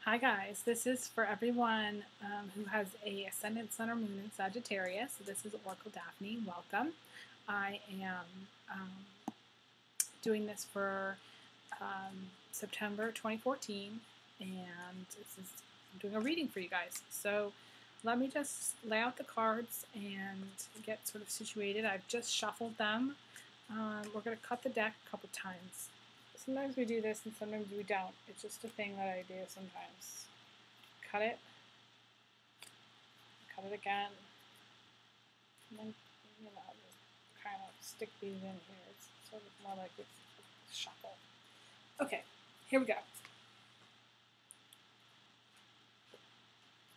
Hi guys, this is for everyone who has a ascendant, sun, or moon in Sagittarius. So this is Oracle Daphne. Welcome. I am doing this for September 2014, and I'm doing a reading for you guys. So let me just lay out the cards and get sort of situated. I've just shuffled them. We're going to cut the deck a couple times. Sometimes we do this and sometimes we don't. It's just a thing that I do sometimes. Cut it again, and then, just kind of stick these in here. It's sort of more like it's shuffle. Okay, here we go.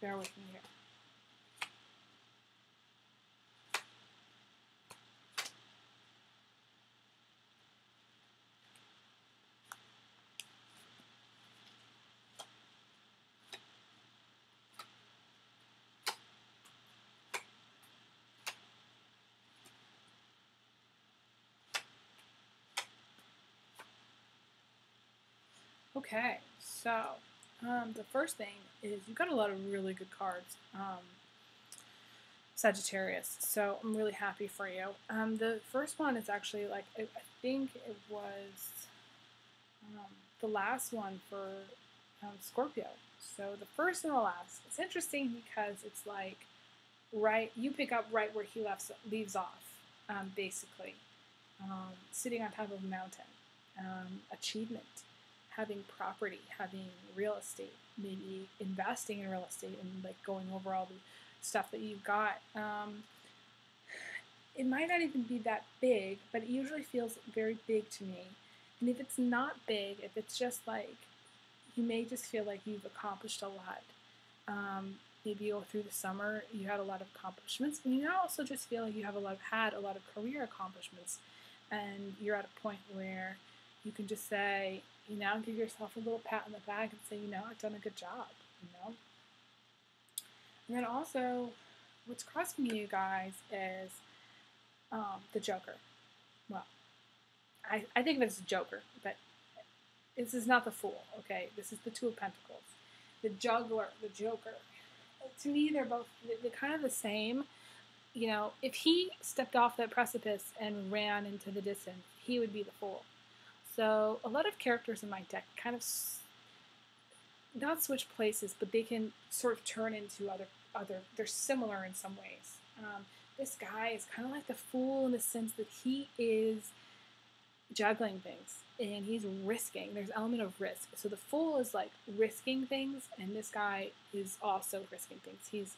Bear with me here. Okay, so the first thing is you got a lot of really good cards, Sagittarius. So I'm really happy for you. The first one is actually I think it was the last one for Scorpio. So the first and the last. It's interesting because it's like you pick up right where he leaves off, basically. Sitting on top of a mountain, achievement, having property, having real estate, maybe investing in real estate and like going over all the stuff that you've got. It might not even be that big, but it usually feels very big to me. And if it's not big, if it's just like, you may just feel like you've accomplished a lot. Maybe through the summer you had a lot of accomplishments, and you also just feel like you have had a lot of career accomplishments, and you're at a point where you can just say, give yourself a little pat on the back and say, I've done a good job, And then also, what's crossing you guys is the Joker. Well, I think of it as a Joker, but this is not the Fool, okay? This is the Two of Pentacles. The Juggler, the Joker. To me, they're kind of the same. If he stepped off that precipice and ran into the distance, he would be the Fool. So a lot of characters in my deck kind of not switch places, but they can sort of turn into other. They're similar in some ways. This guy is kind of like the Fool in the sense that he is juggling things and he's risking. There's an element of risk. So the Fool is like risking things, and this guy is also risking things. He's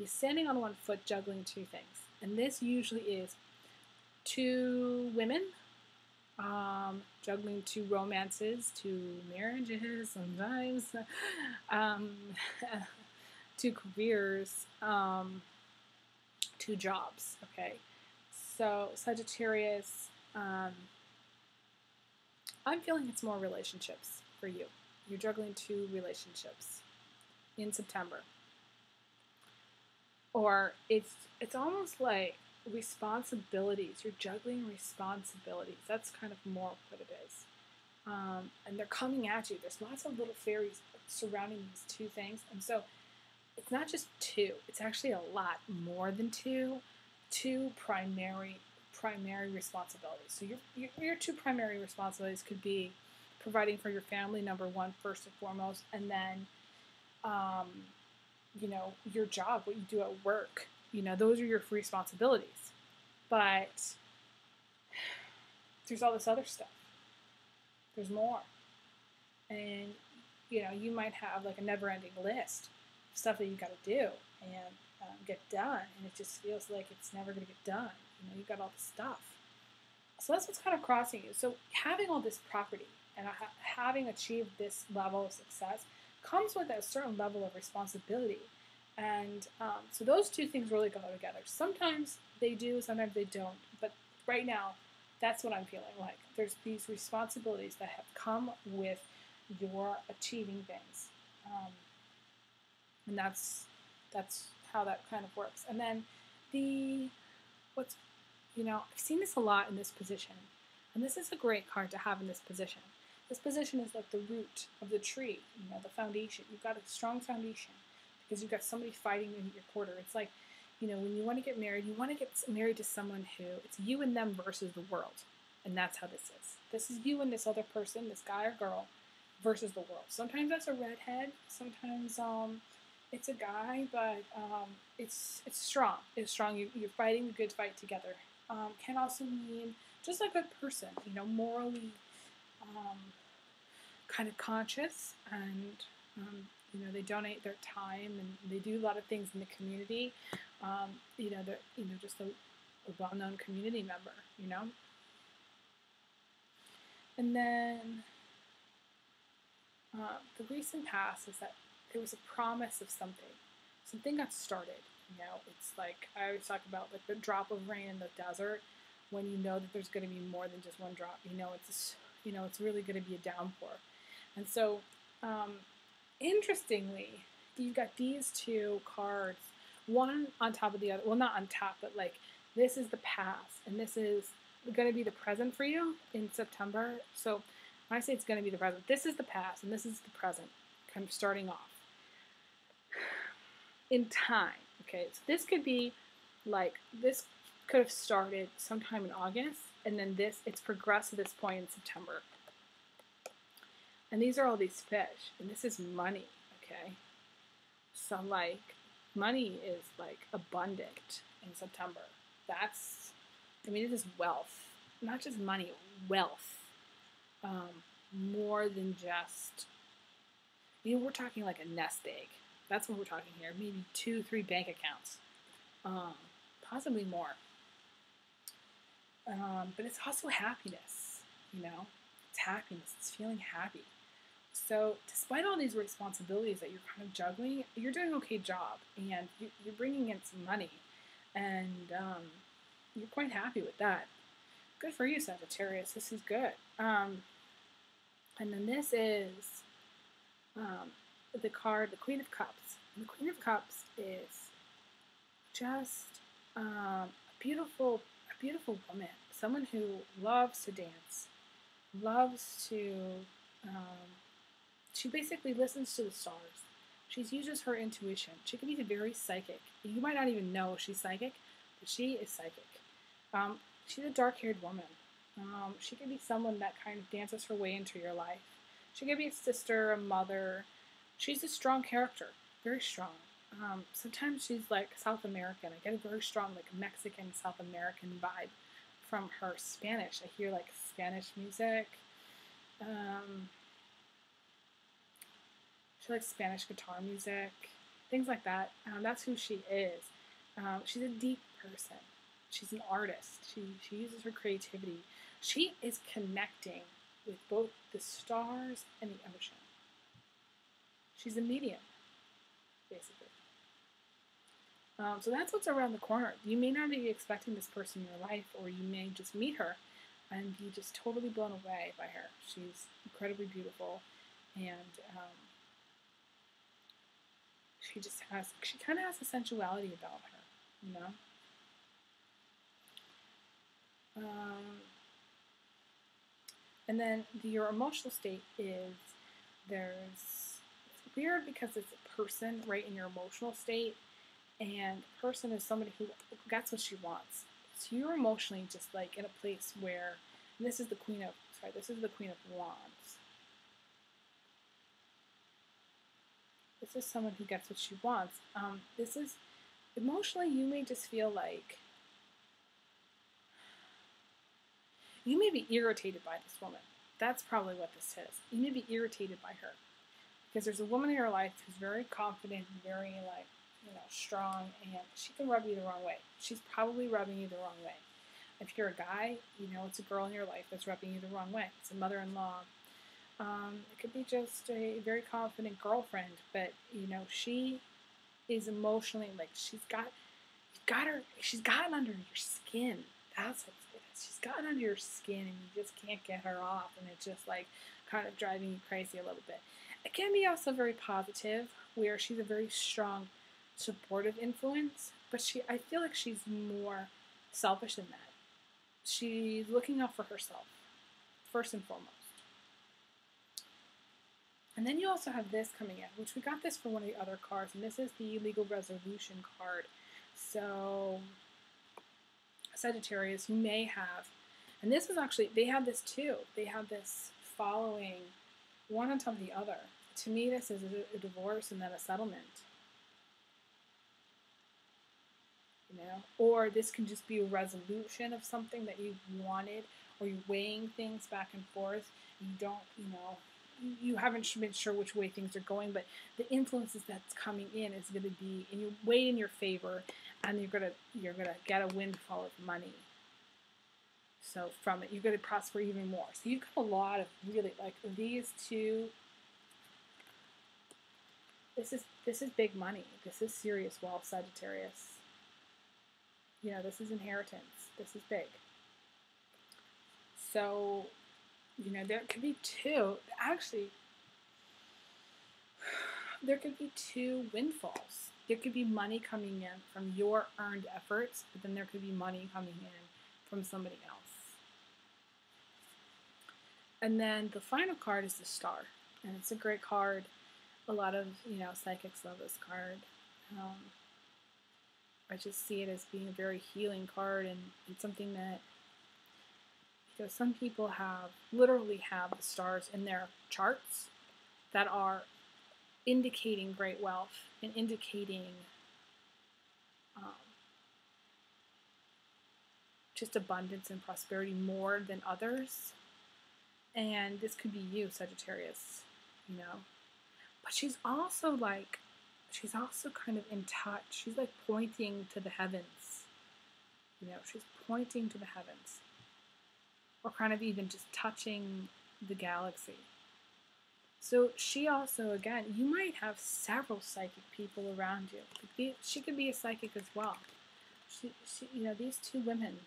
standing on one foot juggling two things, and this usually is two women juggling two romances, two marriages, sometimes two careers, two jobs. Okay, so Sagittarius. I'm feeling it's more relationships for you. You're juggling two relationships in September. Or it's almost like responsibilities. You're juggling responsibilities. That's kind of more what it is. And they're coming at you. There's lots of little fairies surrounding these two things. And so it's not just two. It's actually a lot more than two. Two primary responsibilities. So your two primary responsibilities could be providing for your family, number one, first and foremost, and then your job, what you do at work. Those are your responsibilities. But there's all this other stuff. There's more. And you might have like a never-ending list of stuff that you got to do and get done, and it just feels like it's never going to get done. You've got all this stuff. So that's what's kind of crossing you. So having all this property and having achieved this level of success comes with a certain level of responsibility. And so those two things really go together. Sometimes they do, sometimes they don't. But right now, that's what I'm feeling like. There's these responsibilities that have come with your achieving things. And that's how that kind of works. And then I've seen this a lot in this position, and this is a great card to have in this position. This position is like the root of the tree, the foundation. You've got a strong foundation because you've got somebody fighting in your quarter. It's like, when you want to get married, you want to get married to someone who it's you and them versus the world. And that's how this is. This is you and this other person, this guy or girl, versus the world. Sometimes that's a redhead. Sometimes it's a guy, but it's strong. It's strong. You're fighting the good fight together. Can also mean just a good person, morally kind of conscious, and they donate their time and they do a lot of things in the community. They're just a well-known community member, And then the recent past is that there was a promise of something. Something got started. It's like I always talk about like the drop of rain in the desert. When you know that there's going to be more than just one drop, it's really going to be a downpour. And so, interestingly, you've got these two cards, one on top of the other. Well, not on top, but like this is the past, and this is going to be the present for you in September. So when I say it's going to be the present, this is the past, and this is the present, kind of starting off in time. Okay, so this could be like this could have started sometime in August, and then it's progressed to this point in September. And these are all these fish, and this is money, okay? So, like, money is, like, abundant in September. It is wealth. Not just money, wealth. More than just, we're talking like a nest egg. That's what we're talking here. Maybe 2-3 bank accounts. Possibly more. But it's also happiness, It's happiness. It's feeling happy. So despite all these responsibilities that you're kind of juggling, you're doing an okay job, and you're bringing in some money, and you're quite happy with that. Good for you, Sagittarius. This is good. And then this is the card, the Queen of Cups. And the Queen of Cups is just a beautiful woman, someone who loves to dance, loves to. She basically listens to the stars. She uses her intuition. She can be very psychic. You might not even know she's psychic, but she is psychic. She's a dark-haired woman. She could be someone that kind of dances her way into your life. She could be a sister, a mother. She's a strong character, very strong. Sometimes she's like South American. I get a very strong like Mexican, South American vibe from her Spanish. I hear like Spanish music. She likes Spanish guitar music, things like that. That's who she is. She's a deep person. She's an artist. She uses her creativity. She is connecting with both the stars and the ocean. She's a medium, basically. So that's what's around the corner. You may not be expecting this person in your life, or you may just meet her and be just totally blown away by her. She's incredibly beautiful, and she kind of has a sensuality about her, And then your emotional state is it's weird because it's a person right in your emotional state, and the person is somebody who gets what she wants. So you're emotionally just like in a place where, and this is the Queen of Wands. This is someone who gets what she wants. This is emotionally, you may just feel like you may be irritated by this woman. That's probably what this is. You may be irritated by her because there's a woman in your life who's very confident and very strong, and she can rub you the wrong way. She's probably rubbing you the wrong way. If you're a guy, it's a girl in your life that's rubbing you the wrong way. It's a mother-in-law. It could be just a very confident girlfriend, but she is emotionally she's gotten under your skin. That's what it is. She's gotten under your skin, and you just can't get her off, and it's just kind of driving you crazy a little bit. It can be also very positive, where she's a very strong, supportive influence, but I feel like she's more selfish than that. She's looking out for herself, first and foremost. And then you also have this coming in, which we got this for one of the other cards, and this is the legal resolution card. So, Sagittarius, you may have, and this is actually, they have this too. They have this following one on top of the other. To me, this is a divorce and then a settlement. You know, or this can just be a resolution of something that you wanted, or you're weighing things back and forth. You don't, you haven't been sure which way things are going, but the influences that's coming in is going to be, and you weigh in your favor, and you're gonna get a windfall of money. So from it, you're gonna prosper even more. So you've got a lot of really, like, these two. This is big money. This is serious wealth, Sagittarius. You know, this is inheritance. This is big. So, you know, there could be two. Actually, there could be two windfalls. There could be money coming in from your earned efforts, but then there could be money coming in from somebody else. And then the final card is the Star. And it's a great card. A lot of, psychics love this card. I just see it as being a very healing card, and something that, some people literally have the stars in their charts that are indicating great wealth and indicating just abundance and prosperity more than others. And this could be you, Sagittarius, But she's also kind of in touch. She's like pointing to the heavens. She's pointing to the heavens. Or kind of even just touching the galaxy. So she also, again, you might have several psychic people around you. She could be a psychic as well. She these two women,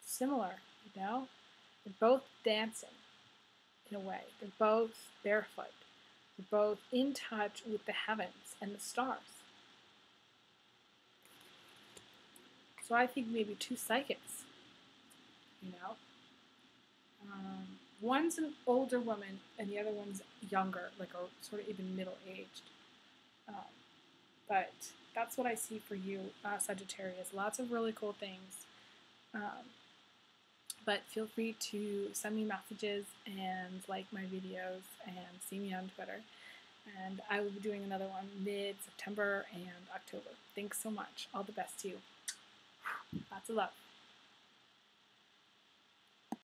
similar, They're both dancing in a way. They're both barefoot. They're both in touch with the heavens and the stars. So I think maybe two psychics, One's an older woman and the other one's younger, like a sort of even middle-aged. But that's what I see for you, Sagittarius. Lots of really cool things. But feel free to send me messages and like my videos and see me on Twitter. And I will be doing another one mid-September and October. Thanks so much. All the best to you. Lots of love.